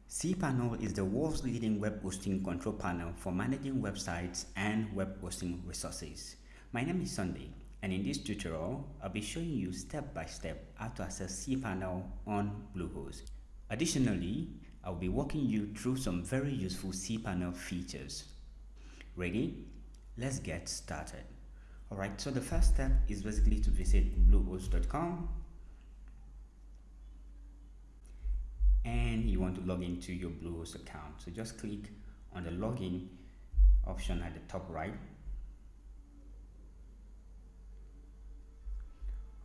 Cpanel is the world's leading web hosting control panel for managing websites and web hosting resources. My name is Sunday, and in this tutorial, I'll be showing you step by step how to access Cpanel on Bluehost. Additionally, I'll be walking you through some very useful Cpanel features. Ready? Let's get started. Alright, so the first step is basically to visit bluehost.com. And you want to log into your Bluehost account. So just click on the login option at the top right.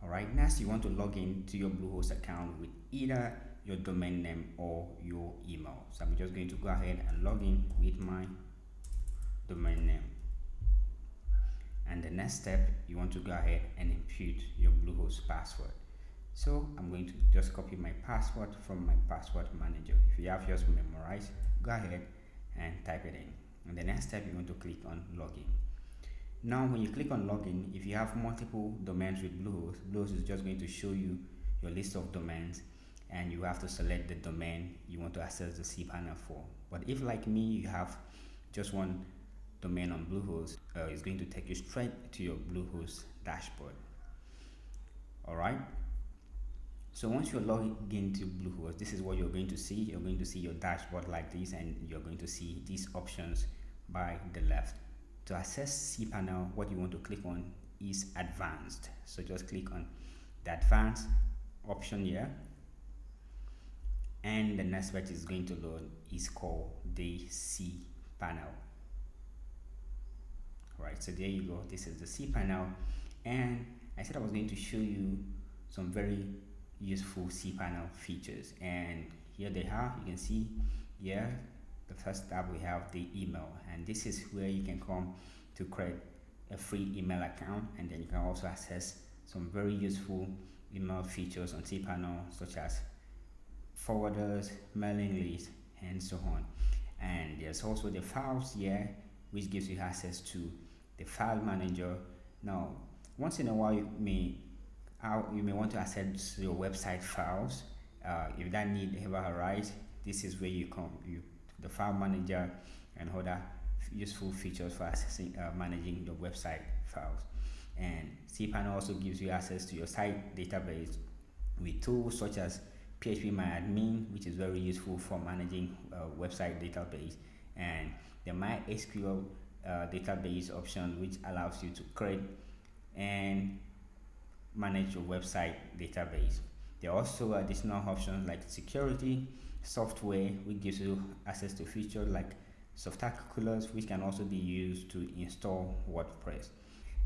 Alright, next you want to log in to your Bluehost account with either your domain name or your email. So I'm just going to go ahead and log in with my domain name. And the next step, you want to go ahead and input your Bluehost password. So I'm going to just copy my password from my password manager. If you have yours memorized, go ahead and type it in. And the next step, you want to click on login. Now, when you click on login, if you have multiple domains with Bluehost, Bluehost is just going to show you your list of domains, and you have to select the domain you want to access the Cpanel for. But if, like me, you have just one domain on Bluehost, it's going to take you straight to your Bluehost dashboard. All right. So once you're logged into Bluehost, this is what you're going to see. You're going to see your dashboard like this, and you're going to see these options by the left. To access Cpanel, what you want to click on is Advanced. So just click on the Advanced option here. And the next page is going to load is called the Cpanel. Right, so there you go. This is the Cpanel. And I said I was going to show you some very useful Cpanel features, and here they are. You can see here the first tab we have the email, and this is where you can come to create a free email account, and then you can also access some very useful email features on Cpanel, such as forwarders, mailing lists, and so on. And there's also the files here, which gives you access to the file manager. Now, once in a while you may want to access your website files. If that need ever arises, this is where you come. The file manager and other useful features for accessing, managing the website files. And Cpanel also gives you access to your site database with tools such as PHPMyAdmin, which is very useful for managing website database, and the MySQL database option, which allows you to create and manage your website database. There are also additional options like security software, which gives you access to features like soft calculators, which can also be used to install WordPress.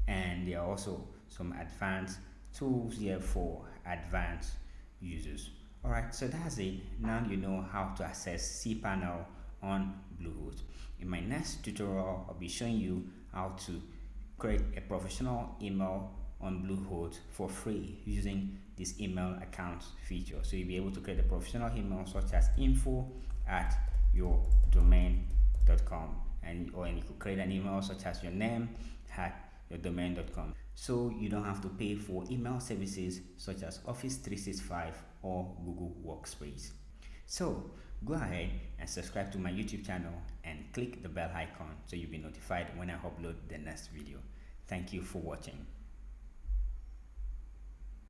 And there are also some advanced tools here for advanced users. Alright, so that's it. Now you know how to access Cpanel on Bluehost. In my next tutorial, I'll be showing you how to create a professional email on Bluehost for free using this email account feature. So you'll be able to create a professional email such as info@yourdomain.com, and you could create an email such as your name @yourdomain.com. So you don't have to pay for email services such as Office 365 or Google Workspace. So go ahead and subscribe to my YouTube channel and click the bell icon so you'll be notified when I upload the next video. Thank you for watching.